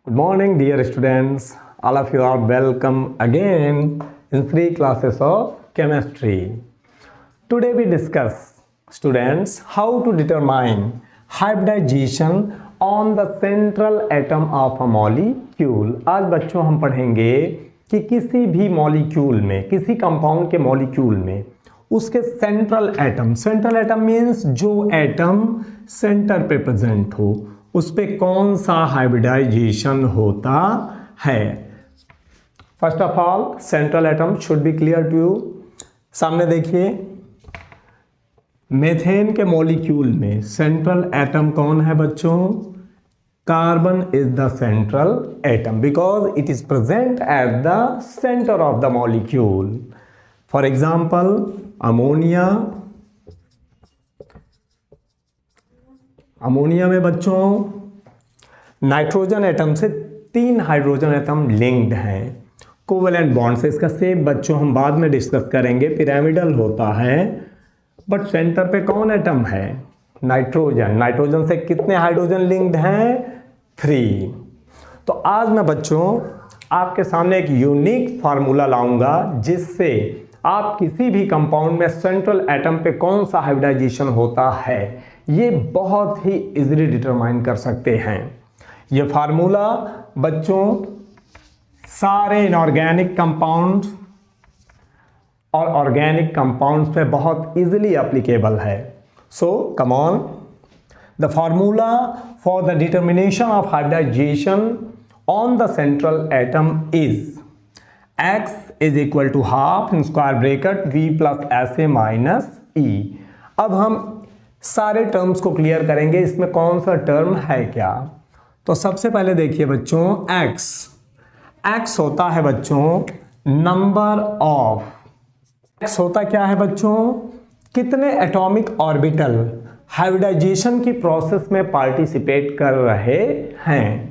Good morning, dear students. All of you are welcome again in 3 classes of chemistry. Today we discuss, students, how to determine hybridization on the central atom of a molecule. आज बच्चों हम पढ़ेंगे कि किसी भी molecule में, किसी compound के मॉलिक्यूल में उसके सेंट्रल एटम मीन्स जो एटम सेंटर पे प्रेजेंट हो उस पे कौन सा हाइब्रिडाइजेशन होता है. First of all central atom should be clear to you. सामने देखिए, मेथेन के मॉलिक्यूल में सेंट्रल एटम कौन है बच्चों? Carbon is the central atom because it is present at the centre of the molecule. For example ammonia में बच्चों nitrogen atom से 3 हाइड्रोजन एटम लिंक्ड हैं कोवेलेंट बॉन्ड से. इसका शेप बच्चों हम बाद में डिस्कस करेंगे, पिरामिडल होता है. बट सेंटर पे कौन एटम है? नाइट्रोजन से कितने हाइड्रोजन लिंक्ड हैं? 3. तो आज मैं बच्चों आपके सामने एक यूनिक फार्मूला लाऊंगा जिससे आप किसी भी कंपाउंड में सेंट्रल एटम पे कौन सा हाइब्रिडाइजेशन होता है ये बहुत ही इजीली डिटरमाइन कर सकते हैं. ये फार्मूला बच्चों सारे इनऑर्गेनिक कंपाउंड्स और ऑर्गेनिक कंपाउंड्स पे बहुत इजीली एप्लीकेबल है. So come on, the formula for the determination of hybridization on the central atom is x is equal to half in square bracket v plus SA minus e. अब हम सारे terms को clear करेंगे, इसमें कौन सा term है क्या. तो सबसे पहले देखिए बच्चों, x होता है बच्चों नंबर ऑफ, x होता क्या है बच्चों? कितने एटॉमिक ऑर्बिटल हाइब्रिडाइजेशन की प्रोसेस में पार्टिसिपेट कर रहे हैं.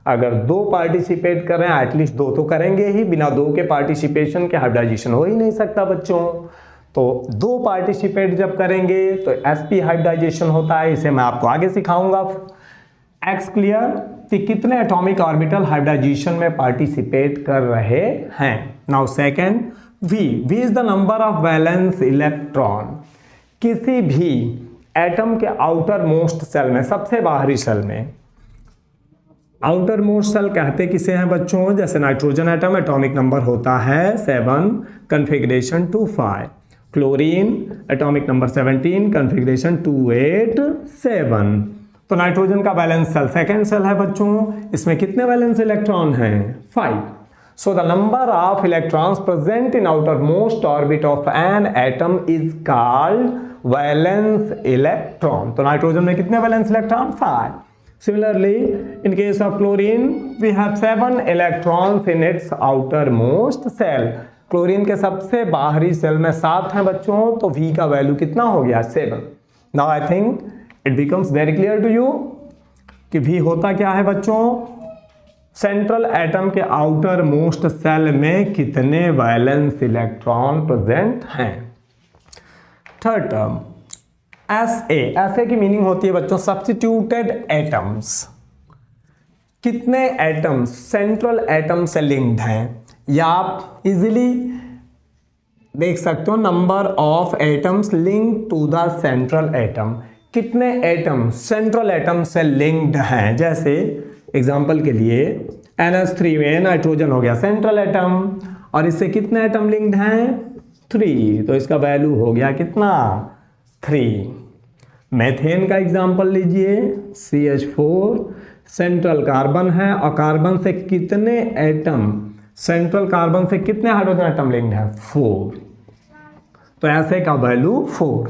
अगर 2 पार्टिसिपेट कर रहे हैं, एटलीस्ट 2 तो करेंगे ही, बिना 2 के पार्टिसिपेशन के हाइब्रिडाइजेशन हो ही नहीं सकता बच्चों. तो 2 पार्टिसिपेट जब करेंगे तो sp हाइब्रिडाइजेशन होता है, इसे मैं आपको आगे सिखाऊंगा. x क्लियर कि कितने एटॉमिक ऑर्बिटल हाइब्रिडाइजेशन में पार्टिसिपेट कर रहे हैं. Now second, v is the number of valence electron. किसी भी एटम के आउटर मोस्ट सेल में, सबसे बाहरी सेल में, आउटर मोस्ट सेल कहते किसे हैं बच्चों? जैसे नाइट्रोजन एटम एटॉमिक नंबर होता है 7, configuration 25. Chlorine atomic number 17, configuration 287. तो नाइट्रोजन का वैलेंस सेल सेकेंड सेल है बच्चों, इसमें कितने वैलेंस इलेक्ट्रॉन हैं? 5. So the number of electrons present in outer most orbit of an atom is called valence electron. तो नाइट्रोजन में कितने valence electron? 5. Similarly, in case of chlorine, we have 7 electrons in its outermost cell. Chlorine के सबसे बाहरी cell में 7 हैं बच्चों, तो V का वैल्यू कितना हो गया? 7. Now I think it becomes very clear to you कि V होता क्या है बच्चों? सेंट्रल एटम के आउटर मोस्ट सेल में कितने वैलेंस इलेक्ट्रॉन प्रेजेंट हैं. थर्ड टर्म SA की मीनिंग होती है बच्चों सब्स्टिट्यूटेड एटम्स. कितने एटम्स सेंट्रल एटम से लिंक्ड हैं, या आप इजीली देख सकते हो number of atoms linked to the central atom. कितने एटम सेंट्रल एटम से लिंक्ड हैं. जैसे एग्जांपल के लिए NH3 में नाइट्रोजन हो गया सेंट्रल एटम, और इससे कितने एटम लिंक्ड हैं? 3. तो इसका वैल्यू हो गया कितना? 3. मेथेन का एग्जांपल लीजिए, CH4 सेंट्रल कार्बन है, और कार्बन से कितने एटम, सेंट्रल कार्बन से कितने हाइड्रोजन एटम लिंक्ड हैं? 4. तो ऐसे का वैल्यू 4.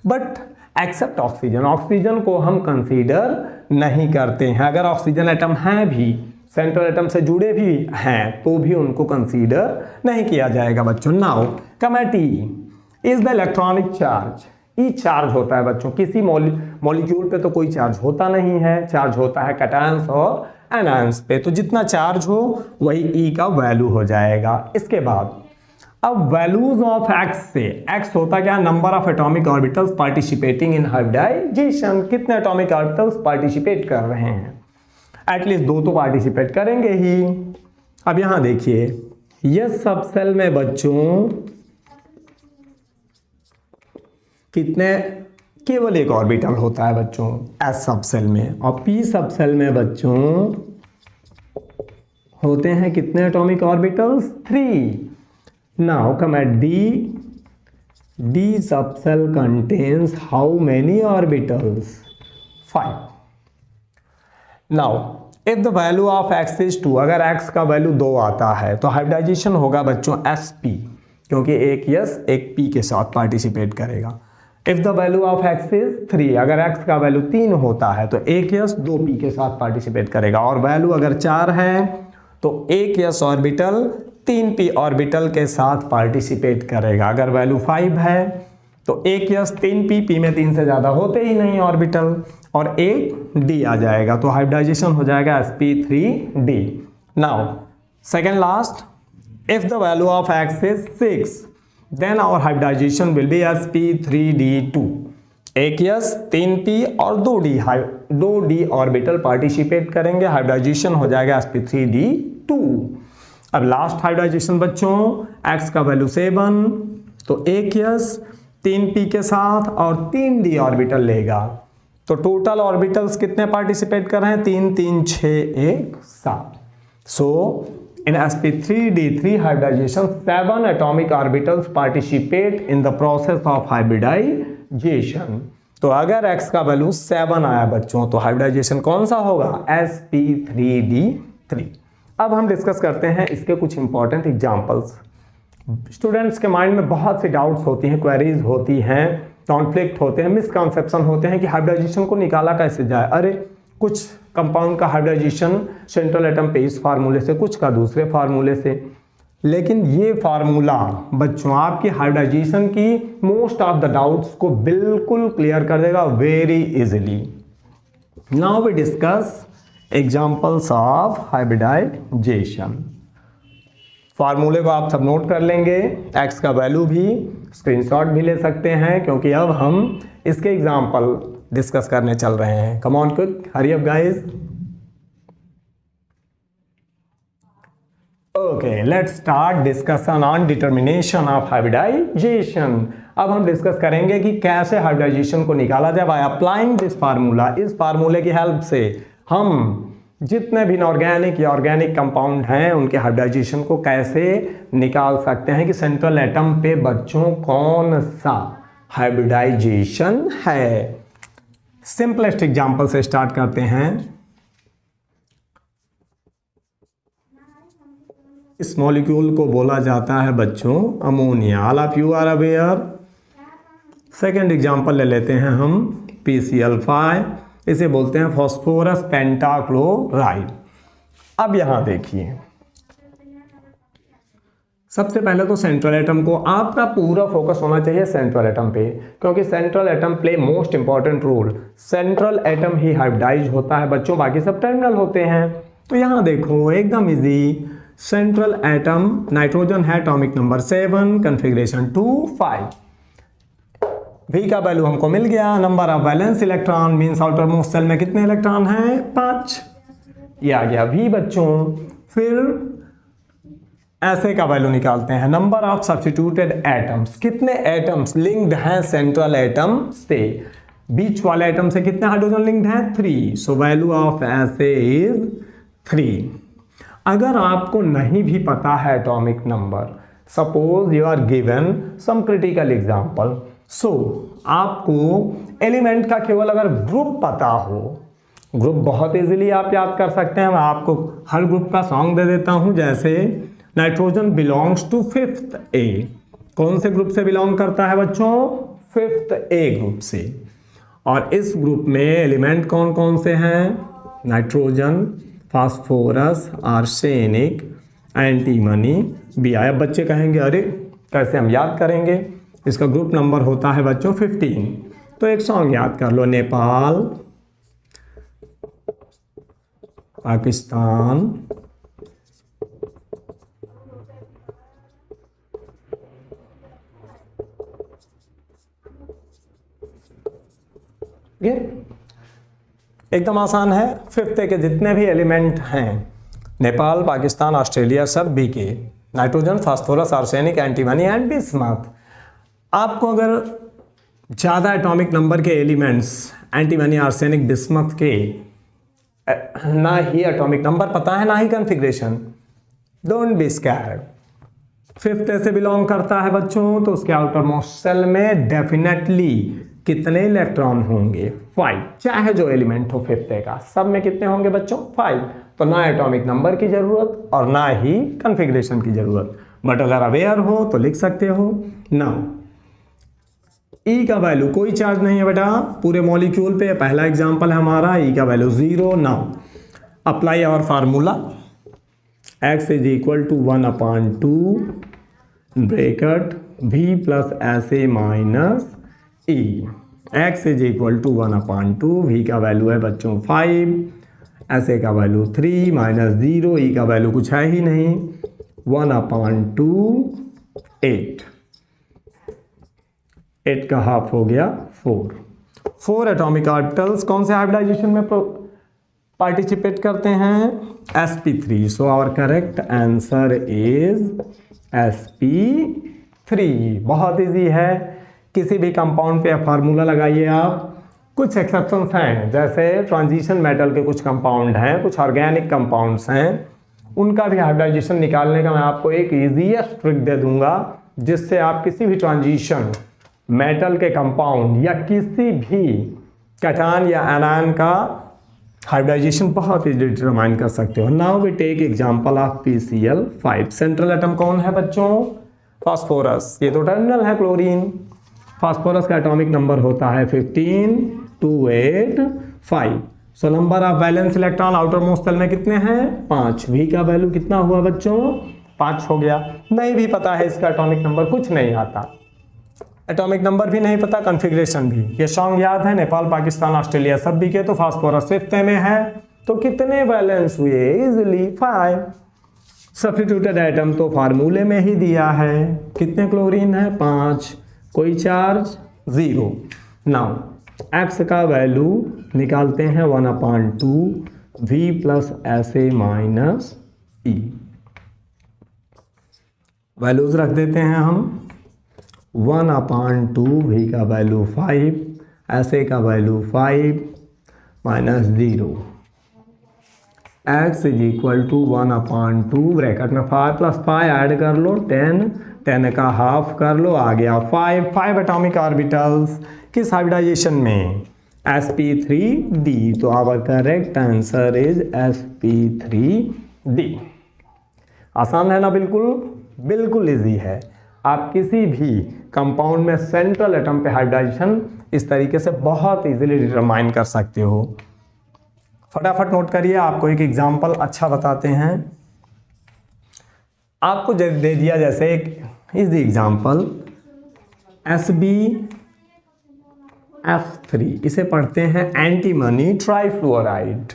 बट एक्सेप्ट ऑक्सीजन को हम कंसीडर नहीं करते हैं. अगर ऑक्सीजन एटम हैं भी, सेंट्रल एटम से जुड़े भी हैं, तो भी उनको कंसीडर नहीं किया जाएगा बच्चों. Now come at E is the electronic charge. E charge होता है बच्चों, किसी मॉलिक्यूल पे तो कोई चार्ज होता नहीं है, चार्ज होता है कैटायंस और एनायंस पे. तो जितना चार्ज हो वही ई का वैल्यू हो जाएगा. इसके बाद अब वैल्यूज ऑफ एक्स से, एक्स होता क्या? Number of atomic orbitals participating in hybridization. कितने एटॉमिक ऑर्बिटल्स पार्टिसिपेट कर रहे हैं. एटलीस्ट 2 तो पार्टिसिपेट करेंगे ही। अब यहां देखिए, यस सब सेल में बच्चों कितने, केवल एक ऑर्बिटल होता है बच्चों एस सब सेल में, और पी सब सेल में बच्चों होते हैं कितने atomic orbitals? 3। Now come at D, D sub shell contains how many orbitals? 5। Now if the value of x is 2, अगर x का वैल्यू 2 आता है तो हाइब्रिडाइजेशन होगा बच्चों sp, क्योंकि एक यस एक p के साथ पार्टिसिपेट करेगा। If the value of x is 3, अगर x का वैल्यू 3 होता है तो एक यस 2 p के साथ पार्टिसिपेट करेगा, और वैल्यू अगर 4 है तो एक यस ऑर्बिटल 3 p ऑर्बिटल के साथ पार्टिसिपेट करेगा। अगर वैल्यू 5 है तो एक यस 3 p में 3 से ज़्यादा होते ही नहीं ऑर्बिटल, और एक d आ जाएगा, तो हाइब्रिडाइजेशन हो जाएगा sp3d। Now second last, if the value of x is 6 then our hybridization will be sp3d2। एक यस 3p और 2d ऑर्बिटल पार्टिसिपेट करेंगे, हाइब्रिडाइजेशन हो जाएगा sp3d2। अब लास्ट हाइब्रिडाइजेशन बच्चों, x का वैल्यू 7 तो एक यस 3p के साथ और 3d ऑर्बिटल लेगा, तो टोटल ऑर्बिटल्स कितने पार्टिसिपेट कर रहे हैं? 3 3 6 1 7। सो इन sp3d3 hybridization 7 atomic orbitals participate in the process of hybridization। तो अगर x का वैल्यू 7 आया बच्चों तो हाइब्रिडाइजेशन कौन सा होगा? sp3d3। अब हम डिस्कस करते हैं इसके कुछ इंपॉर्टेंट एग्जांपल्स। स्टूडेंट्स के माइंड में बहुत सी डाउट्स होती हैं, क्वेरीज होती हैं, कॉन्फ्लिक्ट होते हैं, मिसकॉन्सेप्शन होते हैं कि हाइब्रिडाइजेशन को निकाला कैसे जाए। अरे कुछ कंपाउंड का हाइब्रिडाइजेशन सेंट्रल एटम पे इस फार्मूले से, कुछ का दूसरे फार्मूले से, लेकिन ये फार्मूला बच्चों आपकी हाइब्रिडाइजेशन की मोस्ट ऑफ द डाउट्स को बिल्कुल क्लियर कर देगा very easily. Now we discuss examples of hybridization. फार्मूले को आप सब नोट कर लेंगे, x का वैल्यू भी स्क्रीनशॉट भी ले सकते हैं, क्योंकि अब हम इसके एग्जांपल डिस्कस करने चल रहे हैं। Come on quick, hurry up guys. Okay, let's start discussion on determination of hybridization. अब हम डिस्कस करेंगे कि कैसे हाइब्रिडाइजेशन को निकाला जाए बाय अप्लाइंग दिस फार्मूला। इस फार्मूले की हेल्प से हम जितने भी इनऑर्गेनिक या ऑर्गेनिक कंपाउंड हैं उनके हाइब्रिडाइजेशन को कैसे निकाल सकते हैं कि सेंट्रल एटम पे बच्चों कौन सा हाइब्रिडाइजेशन है। सिंपलेस्ट एग्जांपल से स्टार्ट करते हैं। इस मॉलिक्यूल को बोला जाता है बच्चों ammonia. All of you are aware. Second example ले लेते हैं हम PCl5, इसे बोलते हैं फास्फोरस पेंटाक्लोराइड। अब यहां देखिए, सबसे पहले तो सेंट्रल एटम को आपका पूरा फोकस होना चाहिए सेंट्रल एटम पे, क्योंकि central atom play most important role. Central atom ही हाइब्रिडाइज होता है बच्चों, बाकी सब टर्मिनल होते हैं। तो यहां देखो एकदम इजी, सेंट्रल एटम नाइट्रोजन है एटॉमिक नंबर 7, कॉन्फ़िगरेशन 2 5। V का वैल्यू हमको मिल गया। Number of valence electron means outer most shell में कितने इलेक्ट्रॉन हैं? 5। ये आ गया V बच्चों। फिर ऐसे का वैल्यू निकालते हैं, नंबर ऑफ सब्स्टिट्यूटेड एटम्स, कितने एटम्स लिंक्ड हैं सेंट्रल एटम से? बीच वाले एटम से कितने हाइड्रोजन लिंक्ड हैं? 3। सो वैल्यू ऑफ ऐसे इज 3। अगर आपको नहीं भी पता है atomic number, suppose you are given some critical example, so आपको एलिमेंट का केवल अगर ग्रुप पता हो, ग्रुप बहुत इजीली आप याद कर सकते हैं। मैं आपको हर ग्रुप का सॉन्ग दे देता हूं, जैसे nitrogen belongs to 5th A। कौन से ग्रुप से बिलोंग करता है बच्चों? 5th A ग्रुप से। और इस ग्रुप में एलिमेंट कौन कौन से हैं? Nitrogen, phosphorus, arsenic, antimony, Bi। अब बच्चे कहेंगे अरे कैसे हम याद करेंगे, इसका ग्रुप नंबर होता है बच्चों 15। तो एक सॉन्ग याद कर लो, नेपाल, पाकिस्तान, एकदम आसान है। फिफ्थ के जितने भी एलिमेंट हैं, नेपाल, पाकिस्तान, ऑस्ट्रेलिया, सब बी के, nitrogen, phosphorus, arsenic, antimony and bismuth. आपको अगर ज़्यादा एटॉमिक नंबर के एलिमेंट्स एंटीमनी, आर्सेनिक, बिस्मथ के ना ही एटॉमिक नंबर पता है ना ही configuration, don't be scared. Fifth से बिलोंग करता है बच्चों, तो उसके आउटर मोस्ट सेल में डेफिनेटली कितने इलेक्ट्रॉन होंगे? 5। चाहे जो एलिमेंट हो फिफ्थ का, सब में कितने होंगे बच्चों? 5। तो ना एटॉमिक नंबर की जरूरत और ना ही कॉन्फ़िगरेशन की जरूरत, बट अगर अवेयर हो तो लिख सकते हो। नाउ ई का वैल्यू, कोई चार्ज नहीं है बेटा पूरे मॉलिक्यूल पे, पहला एग्जांपल है हमारा, ई का value 0। Now apply our formula, x is equal to 1/2 bracket v plus SA minus e. x is equal to 1/2, v का वैल्यू है बच्चों 5, SA का वैल्यू 3 माइनस 0, ई का वैल्यू कुछ है ही नहीं, 1/2 8। 8 का हाफ हो गया 4 एटॉमिक ऑर्बिटल्स कौन से हाइब्रिडाइजेशन में पार्टिसिपेट करते हैं? sp3। So our correct answer is sp3। बहुत इजी है, किसी भी कंपाउंड पे फार्मूला लगाइए आप। कुछ एक्सेप्शंस हैं, जैसे ट्रांजिशन मेटल के कुछ कंपाउंड हैं, कुछ ऑर्गेनिक कंपाउंड्स हैं, उनका भी हाइब्रिडाइजेशन निकालने का मैं आपको एक ईजीएस्ट ट्रिक दे दूंगा, जिससे आप किसी भी ट्रांजिशन मेटल के कंपाउंड या किसी भी कैटायन या एनायन का हाइब्रिडाइजेशन बहुत इजीली डिटरमाइन कर सकते हो। Now we take example of PCl5। Central atom कौन है बच्चों? फास्फोरस। ये तो टर्मिनल है क्लोरीन। फास्फोरस का एटॉमिक नंबर होता है 15 2 8 5। So number of valence electron outer most shell में कितने हैं? 5। वी का वैल्यू कितना हुआ बच्चों? 5 हो गया। नहीं भी पता है इसका एटॉमिक नंबर, कुछ नहीं आता, एटॉमिक नंबर भी नहीं पता, कॉन्फ़िगरेशन भी। ये सॉन्ग याद है, नेपाल, पाकिस्तान, ऑस्ट्रेलिया सब भी के, तो फास्फोरस फिफ्थ में है, तो कितने वैलेंस हुए? इजिली 5। सब्स्टिट्यूटेड एटम तो फार्मूले में ही दिया है, कितने क्लोरीन है? 5। कोई चार्ज? 0। नाउ x का वैल्यू निकालते हैं 1/2 v plus SA minus e. Values रख देते हैं हम, 1/2 v का वैल्यू 5, SA का value 5 minus 0। x is equal to 1/2 bracket में 5 प्लस 5 ऐड कर लो 10, 10 का हाफ कर लो, आ गया 5 एटॉमिक ऑर्बिटल्स किस हाइब्रिडाइजेशन में? sp3d। तो our correct answer is sp3d। आसान है ना? बिल्कुल बिल्कुल इजी है। आप किसी भी कंपाउंड में सेंट्रल एटम पे हाइब्रिडाइजेशन इस तरीके से बहुत इजीली डिटरमाइन कर सकते हो। फटाफट नोट करिए, आपको एक एग्जांपल अच्छा बताते हैं। आपको दे दिया जैसे एक इज द एग्जांपल SbF3, इसे पढ़ते हैं एंटीमनी ट्राइफ्लोराइड।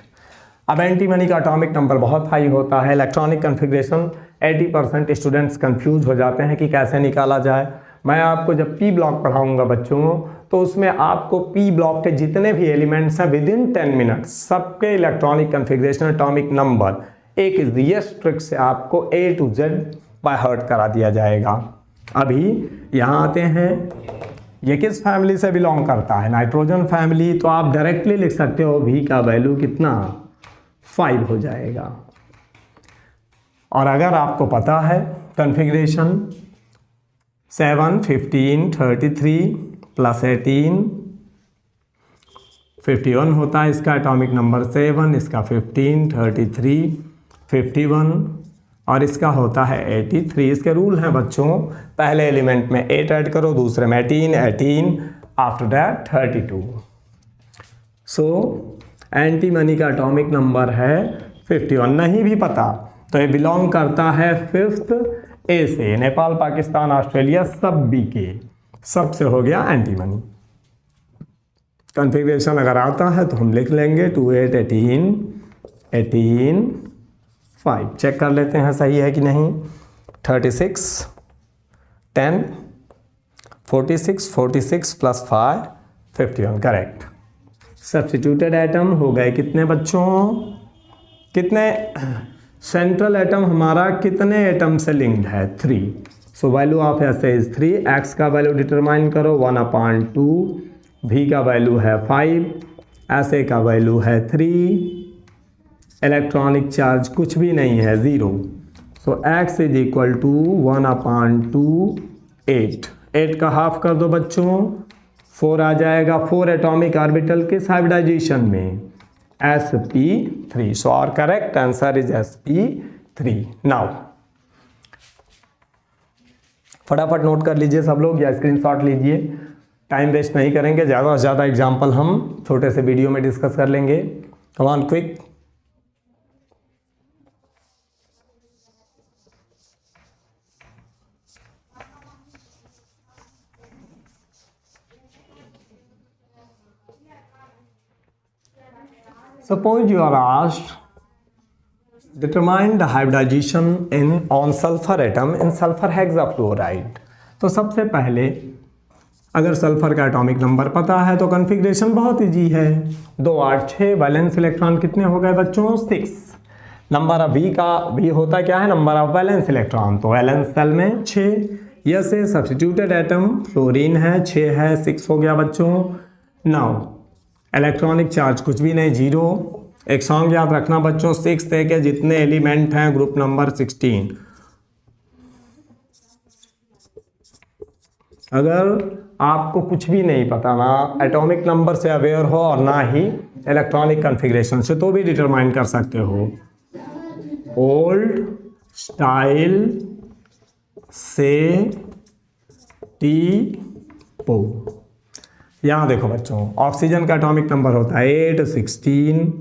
अब एंटीमनी का एटॉमिक नंबर बहुत हाई होता है, इलेक्ट्रॉनिक कॉन्फ़िगरेशन 80% स्टूडेंट्स कंफ्यूज हो जाते हैं कि कैसे निकाला जाए। मैं आपको जब पी ब्लॉक पढ़ाऊंगा बच्चों, तो उसमें आपको पी ब्लॉक के जितने भी एलिमेंट्स हैं विदिन 10 मिनट्स सबके इलेक्ट्रॉनिक कॉन्फ़िगरेशन, एटॉमिक नंबर एक इजीएस्ट ट्रिक से आपको A to Z by heart करा दिया जाएगा। अभी यहाँ आते हैं, ये किस फैमिली से बिलोंग करता है? Nitrogen family. तो आप डायरेक्टली लिख सकते हो V का वैल्यू कितना? 5 हो जाएगा। और अगर आपको पता है कॉन्फ़िगरेशन 7 15 33 प्लस 18 51 होता है, इसका एटॉमिक नंबर 7, इसका 15 33 51 और इसका होता है 83। इसके रूल हैं बच्चों, पहले एलिमेंट में 8 ऐड करो, दूसरे में 18, आफ्टर दैट 32। सो एंटीमनी का एटॉमिक नंबर है 51। नहीं भी पता तो ये बिलोंग करता है 5th A से, नेपाल, पाकिस्तान, ऑस्ट्रेलिया सब बी के, सबसे हो गया एंटीमनी। कॉन्फ़िगरेशन अगर आता है तो हम लिख लेंगे 2 8 18 18 5। चेक कर लेते हैं सही है कि नहीं। 36 10 46 46 प्लस 5 51 करेक्ट। सब्स्टिट्यूटेड एटम हो गए कितने बच्चों, कितने, सेंट्रल एटम हमारा कितने एटम से लिंक्ड है 3, so value of S is 3, x का वैल्यू डिटरमाइन करो 1/2, वी का वैल्यू है 5, एस ए का वैल्यू है 3, इलेक्ट्रॉनिक चार्ज कुछ भी नहीं है 0, सो एक्स इज इक्वल टू 1/2 8 का हाफ कर दो बच्चों 4 आ जाएगा, 4 एटॉमिक ऑर्बिटल किस हाइब्रिडाइजेशन में, sp3, so our correct answer is sp3। Now फटाफट नोट कर लीजिए सब लोग या स्क्रीनशॉट लीजिए, टाइम वेस्ट नहीं करेंगे, ज़्यादा से ज़्यादा एग्जाम्पल हम छोटे से वीडियो में डिस्कस कर लेंगे। कम on quick. Suppose you are asked determine the hybridization on sulfur atom in sulfur hexafluoride। तो सबसे पहले अगर सल्फर का एटॉमिक नंबर पता है तो कॉन्फ़िगरेशन बहुत इजी है, 2 8 6, वैलेंस इलेक्ट्रॉन कितने हो गए बच्चों 6, नंबर ऑफ वी का, वी होता क्या है नंबर ऑफ वैलेंस इलेक्ट्रॉन, तो वैलेंस सेल में 6, यह से सब्स्टिट्यूटेड एटम फ्लोरीन है 6 है 6 हो गया बच्चों। नाउ इलेक्ट्रॉनिक चार्ज कुछ भी नहीं 0, एक सॉन्ग याद रखना बच्चों 6 के जितने एलिमेंट हैं ग्रुप नंबर 16, अगर आपको कुछ भी नहीं पता ना एटॉमिक नंबर से अवेयर हो और ना ही इलेक्ट्रॉनिक कॉन्फ़िगरेशन से, तो भी डिटरमाइन कर सकते हो। ओल्ड स्टाइल से टी पो, यहाँ देखो बच्चों ऑक्सीजन का एटॉमिक नंबर होता है 8 16,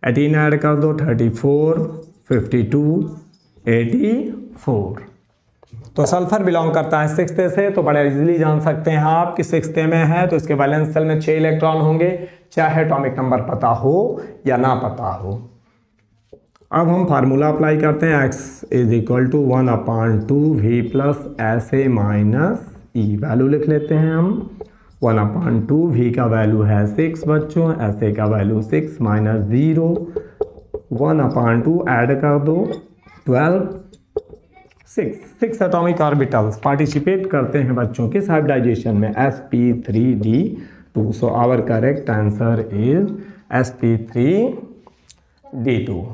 18 ऐड कर दो 34 52 84, तो सल्फर बिलोंग करता है 6th से, तो बड़े इजीली जान सकते हैं आप कि 6th में है तो इसके वैलेंस सेल में 6 इलेक्ट्रॉन होंगे, चाहे एटॉमिक नंबर पता हो या ना पता हो। अब हम फार्मूला अप्लाई करते हैं, x is equal to 1/2 v plus S A minus e, value लिख लेते हैं हम 1/2, v का वैल्यू है 6 बच्चों, एस ए का वैल्यू 6 माइनस 0, 1/2 ऐड कर दो 12, 6 एटॉमिक ऑर्बिटल्स पार्टिसिपेट करते हैं बच्चों किस हाइब्रिडाइजेशन में sp3d2, so our correct answer is sp3d2।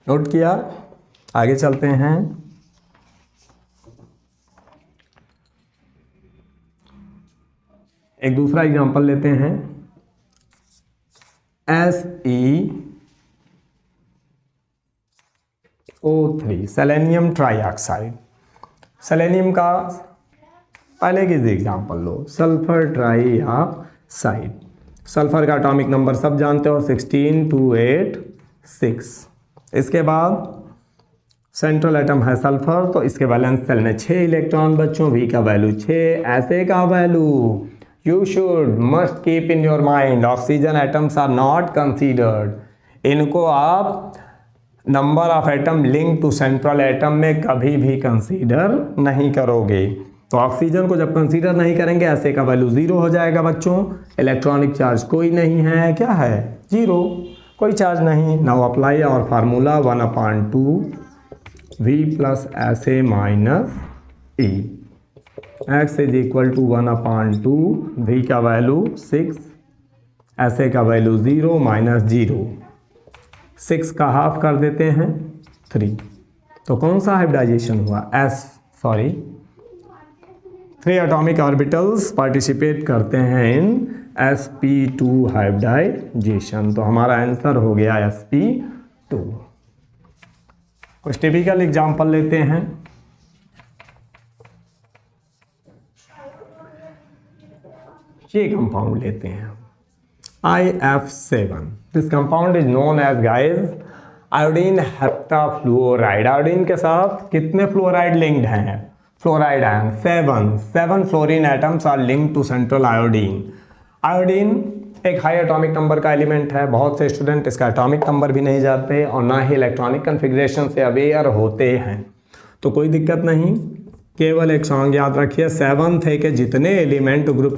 Note किया, आगे चलते हैं। एक दूसरा एग्जांपल लेते हैं, SeO3 सेलेनियम ट्राईऑक्साइड, सेलेनियम का पहले की एग्जांपल लो, सल्फर ट्राईऑक्साइड, सल्फर का एटॉमिक नंबर सब जानते हो 16 2 8 6, इसके बाद सेंट्रल एटम है सल्फर, तो इसके वैलेंस सेल में 6 इलेक्ट्रॉन बच्चों, वी का वैल्यू 6, ऐसे का value you should must keep in your mind, oxygen atoms are not considered, इनको आप number of atom link to central atom में कभी भी कंसीडर नहीं करोगे, तो ऑक्सीजन को जब कंसीडर नहीं करेंगे ऐसे का वैल्यू 0 हो जाएगा बच्चों, इलेक्ट्रॉनिक चार्ज कोई नहीं है, क्या है 0, कोई चार्ज नहीं। नाउ अप्लाई और formula 1/2 v plus S A minus e, x is equal to 1/2, v का वैल्यू 6, एस ए का वैल्यू 0 माइनस 0, 6 का हाफ कर देते हैं 3, तो कौन सा हाइब्रिडाइजेशन हुआ 3 एटॉमिक ऑर्बिटल्स पार्टिसिपेट करते हैं इन sp2 हाइब्रिडाइजेशन, तो हमारा आंसर हो गया sp2। कुछ टिपिकल एग्जांपल लेते हैं, ये कंपाउंड लेते हैं IF7, this compound is known as guys iodine heptafluoride, iodine के साथ कितने फ्लोराइड लिंक्ड हैं, fluoride ion 7 fluorine atoms are linked to central iodine. Iodine एक हाई एटॉमिक नंबर का एलिमेंट है, बहुत से स्टूडेंट इसका एटॉमिक नंबर भी नहीं जानते और ना ही इलेक्ट्रॉनिक कन्फिग्रेशन से अवेयर होते हैं, तो कोई दिक्कत नहीं, केवल एक सॉन्ग याद रखिए 7th के जितने एलिमेंट ग्रुप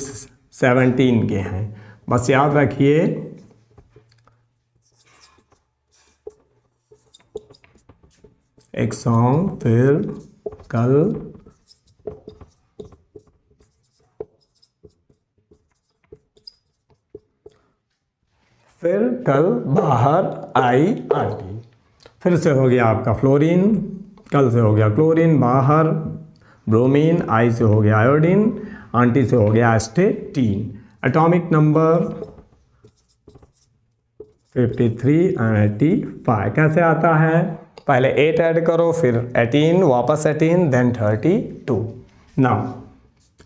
17 के हैं। बस याद रखिए एक सॉन्ग, फिर कल बाहर आई आंटी। फिर से हो गया आपका फ्लोरीन, कल से हो गया क्लोरीन, बाहर ब्रोमीन, आई से हो गया आयोडीन, आंटी से हो गया एस्टेटीन। एटॉमिक नंबर 53 और 85 कैसे आता है? पहले 8 ऐड करो, फिर 18, वापस 18, देन 32। नाउ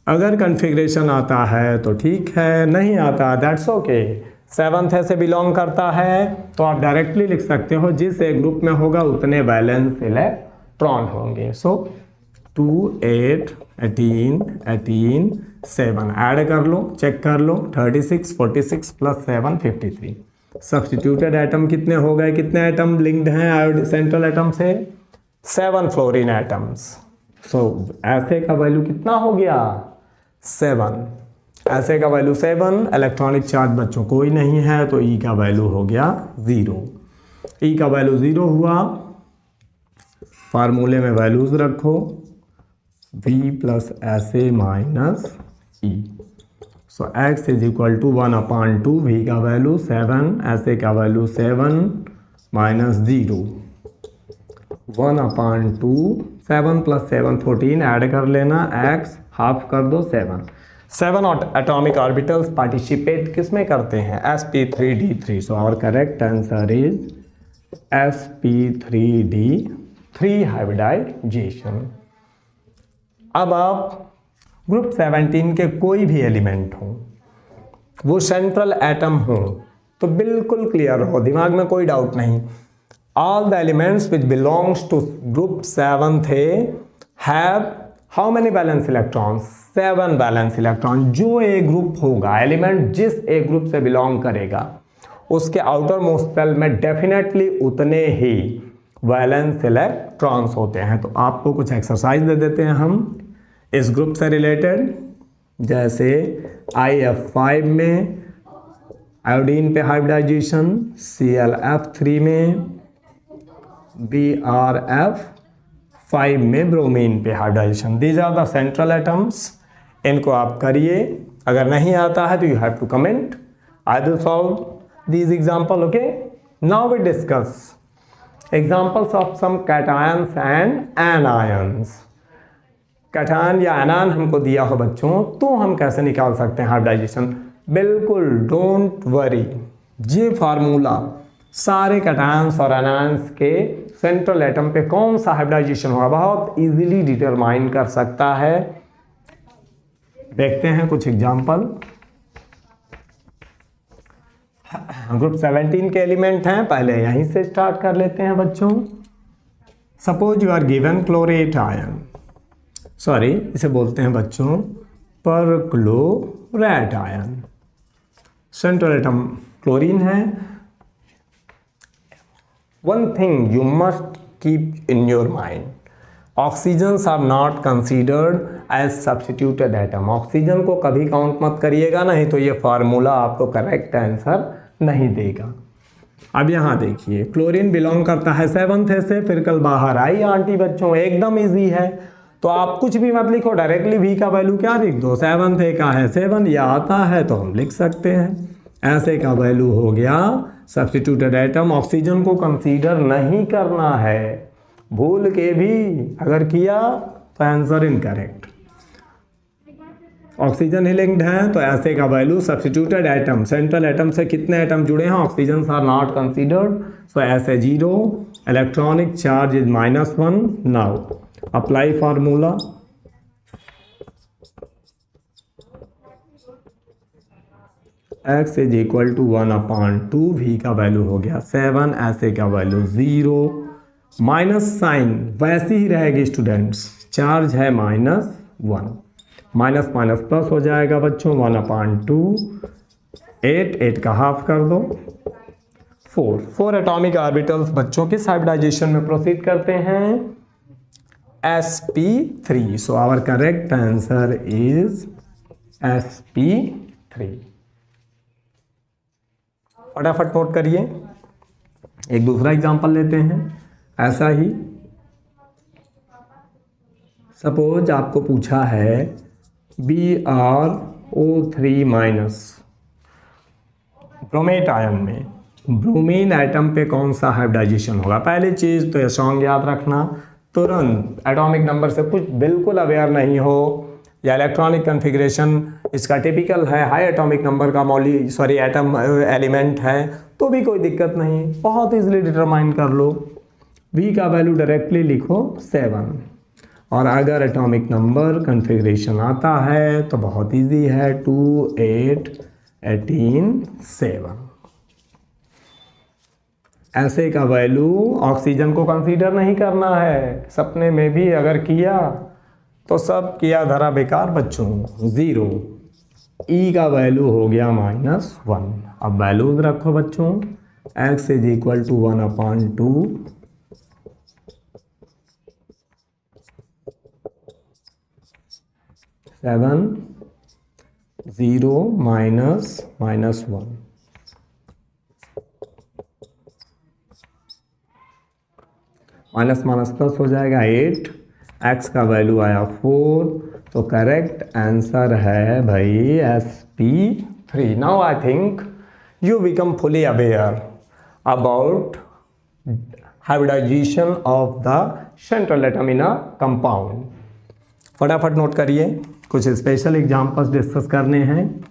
अगर कन्फिग्रेशन आता है तो ठीक है, नहीं आता दैट्स ओके। 7th से बिलोंग करता है तो आप डायरेक्टली लिख सकते हो जिस एक ग्रुप में होगा उतने वैलेंस इलेक्ट्रॉन होंगे। सो 2, 8, 18, 18, 7 ऐड कर लो, चेक कर लो, 36, 46 प्लस 7 53। सब्स्टिट्यूटेड एटम कितने हो गए? कितने एटम लिंक्ड हैं सेंट्रल एटम से? 7 फ्लोरीन एटम्स। सो ऐसे का वैल्यू कितना हो गया? 7। ऐसे का वैल्यू 7। इलेक्ट्रॉनिक चार्ज बच्चों कोई नहीं है तो ई का वैल्यू हो गया 0। ई का वैल्यू 0 हुआ। फार्मूले में वैल्यूज रखो, V plus SA minus e. So x is equal to 1/2, V का वैल्यू 7, ऐसे का वैल्यू 7 माइनस 0, 1/2, 7 प्लस 7 14 ऐड कर लेना, x हाफ कर दो 7 एटॉमिक ऑर्बिटल्स पार्टिसिपेट किस में करते हैं? sp3d3। So our correct answer is sp3d3 hybridization. अब आप ग्रुप 17 के कोई भी एलिमेंट हो, वो सेंट्रल एटम हो, तो बिल्कुल क्लियर हो, दिमाग में कोई डाउट नहीं। All the elements which belongs to group 7 have how many valence electrons? 7 valence electron. जो एक ग्रुप होगा, एलिमेंट जिस एक ग्रुप से बिलोंग करेगा, उसके आउटर मोस्ट सेल में डेफिनेटली उतने ही वैलेंस इलेक्ट्रॉन्स होते हैं। तो आपको कुछ एक्सरसाइज दे देते हैं हम इस ग्रुप से रिलेटेड, जैसे IF5 में आयोडीन पे हाइब्रिडाइजेशन, ClF3 में, BrF5 में ब्रोमीन पे hybridization. These are the central atoms. इनको आप करिए, अगर नहीं आता है तो you have to comment. I will solve these example. Okay, now we discuss examples of some cations and anions. Cation या एनायन हमको दिया हो बच्चों, तो हम कैसे निकाल सकते हैं हाइब्रिडाइजेशन? बिल्कुल डोंट वरी, ये फार्मूला सारे कैटायंस और एनायंस के सेंट्रल एटम पे कौन सा हाइब्रिडाइजेशन होगा बहुत इजीली डिटरमाइन कर सकता है। देखते हैं कुछ एग्जाम्पल। ग्रुप 17 के एलिमेंट हैं, पहले यहीं से स्टार्ट कर लेते हैं बच्चों। Suppose you are given chlorate ion, sorry इसे बोलते हैं बच्चों perchlorate ion. Central atom chlorine है। One thing you must keep in your mind, oxygens are not considered as substituted atom. Oxygen को कभी काउंट मत करिएगा, नहीं तो ये फार्मूला आपको करेक्ट आंसर नहीं देगा। अब यहाँ देखिए, क्लोरीन बिलोंग करता है 7th से, फिर कल बाहर आई आंटी। बच्चों एकदम इजी है, तो आप कुछ भी मत लिखो, डायरेक्टली V का वैल्यू क्या लिख दो? 7th का है 7, या आता है तो हम लिख सकते हैं। ऐसे का वैल्यू हो गया सब्स्टिट्यूटेड एटम। ऑक्सीजन को कंसीडर नहीं करना है, भूल के भी अगर किया तो आंसर इनकरेक्ट। ऑक्सीजन ही लिंक्ड है, तो ऐसे का value substituted atom, central atom से कितने एटम जुड़े हैं? Oxygen are not considered, so ऐसे 0, electronic charge is -1। Now apply formula, x is equal to 1/2, V का वैल्यू हो गया 7, ऐसे का वैल्यू 0, माइनस साइन वैसी ही रहेगी स्टूडेंट्स, चार्ज है -1, माइनस माइनस प्लस हो जाएगा बच्चों। 1/2, 8 का हाफ कर दो, 4 एटॉमिक ऑर्बिटल्स बच्चों किस हाइब्रिडाइजेशन में प्रोसीड करते हैं? sp3। So our correct answer is sp3। 3। फटाफट नोट करिए। एक दूसरा एग्जांपल लेते हैं ऐसा ही। सपोज आपको पूछा है BrO3 माइनस ब्रोमेट आयन में ब्रोमीन एटम पे कौन सा हाइब्रिडाइजेशन होगा। पहली चीज़ तो ये सॉन्ग याद रखना, तुरंत एटॉमिक नंबर से कुछ बिल्कुल अवेयर नहीं हो या इलेक्ट्रॉनिक कन्फिग्रेशन इसका टिपिकल है, हाई एटॉमिक नंबर का एटम एलिमेंट है, तो भी कोई दिक्कत नहीं, बहुत इजीली डिटरमाइन कर लो। V का वैल्यू डायरेक्टली लिखो 7, और अगर एटॉमिक नंबर कन्फिग्रेशन आता है तो बहुत इजी है 2 8 18 7। ऐसे का वैल्यू ऑक्सीजन को कंसीडर नहीं करना है, सपने में भी अगर किया तो सब किया धरा बेकार बच्चों, 0। E का वैल्यू हो गया -1। अब वैल्यूज रखो बच्चों, x is equal to 1/2, 7 0 -1। Minus minus plus हो जाएगा 8, x का वैल्यू आया 4, तो करेक्ट आंसर है भाई sp3। Now I think you become fully aware about hybridization of the central atom in a compound. फटाफट नोट करिए, कुछ स्पेशल एग्जांपल्स डिस्कस करने हैं।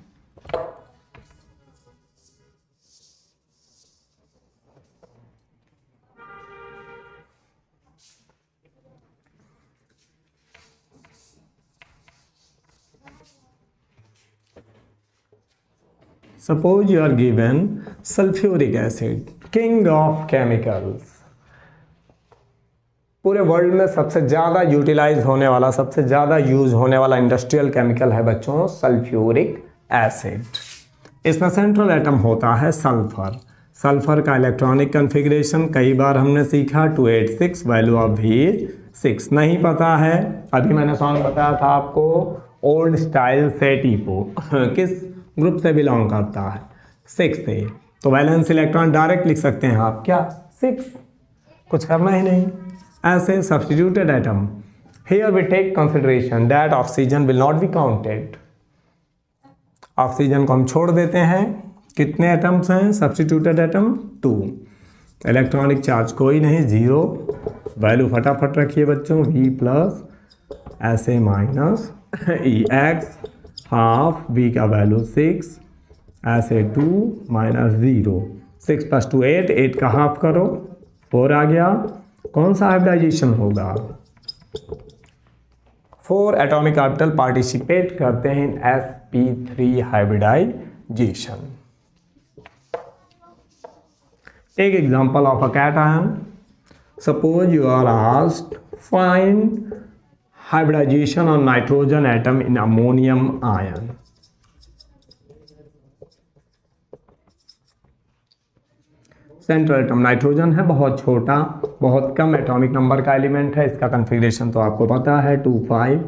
Suppose you are given sulfuric acid, king of chemicals। पूरे world में सबसे ज़्यादा utilise होने वाला, सबसे ज़्यादा यूज होने वाला इंडस्ट्रियल केमिकल है बच्चों सल्फ्यूरिक एसिड। इसमें सेंट्रल एटम होता है सल्फर। सल्फर का इलेक्ट्रॉनिक कन्फिग्रेशन कई बार हमने सीखा 286, वैल्यू ऑफ भी 6। नहीं पता है, अभी मैंने सॉन्ग बताया था आपको, ओल्ड स्टाइल से टीपो किस ग्रुप से बिलोंग करता है, 6 से, तो वैलेंस इलेक्ट्रॉन डायरेक्ट लिख सकते हैं आप, क्या 6, कुछ करना ही नहीं। SA substituted atom, here we take consideration that oxygen will not be counted. Oxygen को हम छोड़ देते हैं। कितने एटम्स हैं सब्स्टिट्यूटेड एटम? 2। इलेक्ट्रॉनिक चार्ज कोई नहीं, 0। वैल्यू फटाफट रखिए बच्चों, V+, ऐसे माइनस EX हाफ, V का वैल्यू 6, ऐसे 2 -0, 6 + 2 8, 8 का हाफ करो 4 आ गया। कौन सा हाइब्रिडाइजेशन होगा? 4 एटॉमिक ऑर्बिटल पार्टिसिपेट करते हैं in sp3 hybridization. Take example of a cation. Suppose you are asked find hybridization on nitrogen atom in ammonium ion. Central atom nitrogen है, बहुत छोटा, बहुत कम एटॉमिक नंबर का एलिमेंट है। इसका कन्फिग्रेशन तो आपको पता है 2 5,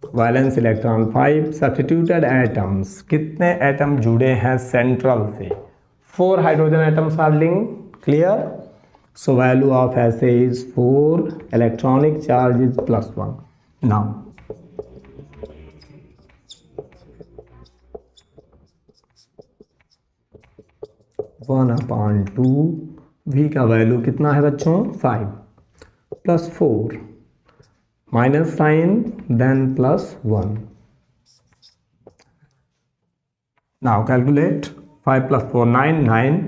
वैलेंस इलेक्ट्रॉन 5। सब्स्टिट्यूटेड एटम्स, कितने एटम जुड़े हैं सेंट्रल से? 4 hydrogen atoms are linked, clear? So value of SA is 4, electronic charge is +1. Now one upon 2, V का वैल्यू कितना है बच्चों? 5 +4 minus sign then +1। Now calculate 5 + 4 9, 9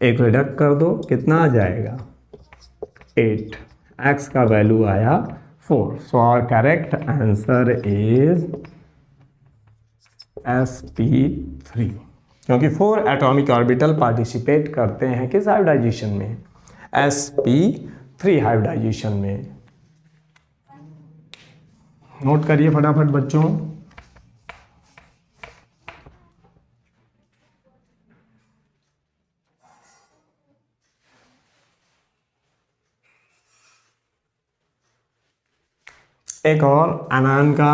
एक रिडक्ट कर दो, कितना आ जाएगा? 8। x का वैल्यू आया 4। So our correct answer is sp3, क्योंकि 4 एटॉमिक ऑर्बिटल पार्टिसिपेट करते हैं किस हाइब्रिडाइजेशन में? sp3 हाइब्रिडाइजेशन में। नोट करिए फटाफट बच्चों। एक और आयन का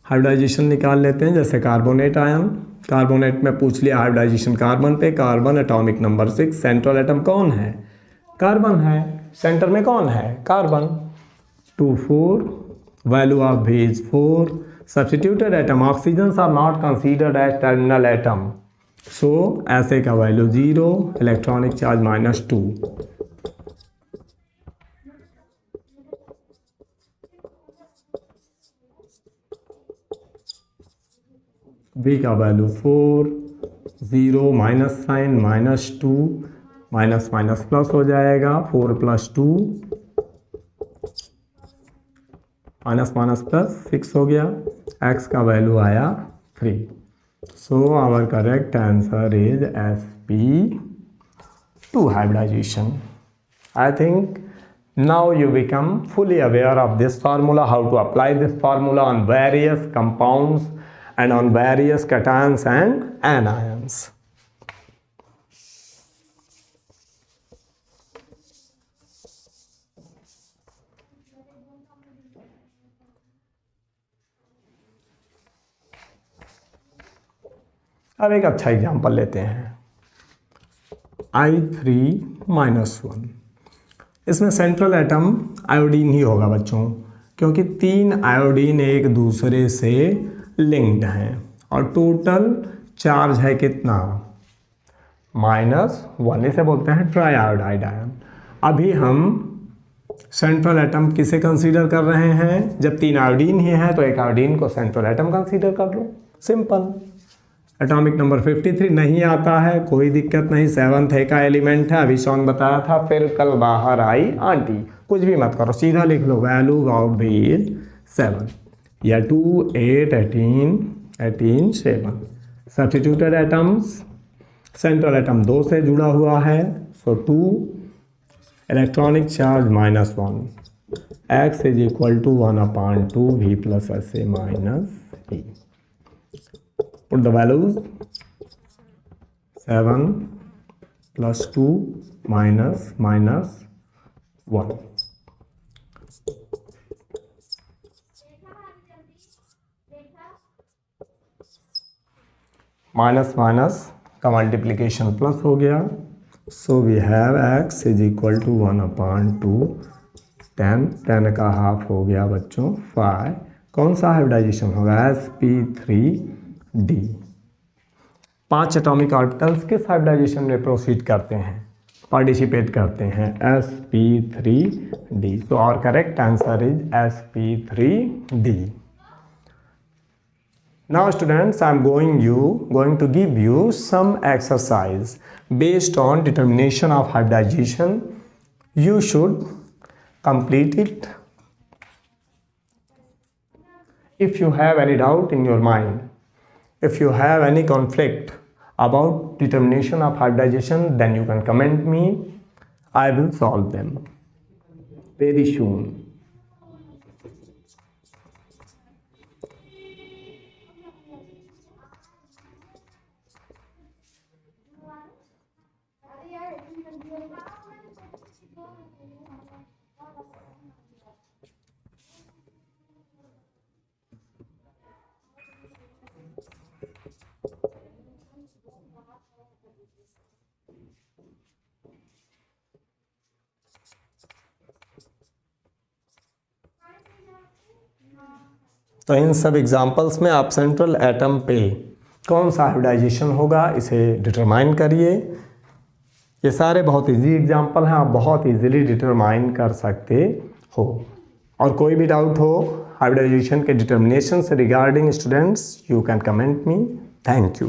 हाइब्रिडाइजेशन निकाल लेते हैं, जैसे कार्बोनेट आयन। कार्बोनेट में पूछ लिया हाइब्रिडाइजेशन कार्बन पे, carbon atomic number 6, central atom कौन है? कार्बन है। सेंटर में कौन है? Carbon. 2 4, value of V is 4, substituted atom oxygen are not considered as terminal atom, so ऐसे का वैल्यू 0, इलेक्ट्रॉनिक चार्ज -2। V का value 4, 0, minus sign -2, minus minus plus हो जाएगा, 4 + 2, माइनस माइनस प्लस 6 हो गया, x का वैल्यू आया 3। So our correct answer is sp2 hybridization. I think now you become fully aware of this formula, how to apply this formula on various compounds and on various cations and anions. अब एक अच्छा example लेते हैं, I3-1। इसमें central atom iodine ही होगा बच्चों, क्योंकि 3 iodine एक दूसरे से लिंक्ड हैं और टोटल चार्ज है कितना? -1, इसे बोलते हैं ट्राई आयोडाइड आयन। अभी हम सेंट्रल एटम किसे कंसीडर कर रहे हैं? जब 3 आयोडीन ही है तो एक आयोडीन को सेंट्रल एटम कंसीडर कर लो, सिंपल। एटॉमिक नंबर 53 नहीं आता है, कोई दिक्कत नहीं, 7th का एलिमेंट है, अभी शॉन बताया था। फिर कल बाहर आई आंटी, कुछ भी मत करो, सीधा लिख low value of V is 7 या 2 8 18 7। सब्स्टिट्यूटेड एटम्स, सेंट्रल एटम 2 से जुड़ा हुआ है, सो 2, electronic charge -1, x is equal to 1/2 V plus SA minus E। Put the values, 7 + 2 minus -1। Minus minus का मल्टीप्लिकेशन प्लस हो गया, so we have x is equal to 1/2 10, 10 का half हो गया बच्चों 5। कौन सा हाइब्रिडाइजेशन होगा? sp3d। 5 एटॉमिक ऑर्बिटल्स किस हाइब्रिडाइजेशन में प्रोसीड करते हैं, पार्टिसिपेट करते हैं? sp3d। So our correct answer is sp3d। Now students, I am going to give you some exercise based on determination of hybridization. You should complete it. If you have any doubt in your mind, if you have any conflict about determination of hybridization, then you can comment me. I will solve them very soon. तो इन सब examples में आप central atom पे कौन सा hybridisation होगा इसे determine करिए। ये सारे बहुत इजी एग्जांपल हैं, आप बहुत इजीली डिटरमाइन कर सकते हो। और कोई भी डाउट हो हाइब्रिडाइजेशन के डिटर्मिनेशन से regarding students, you can comment me. Thank you.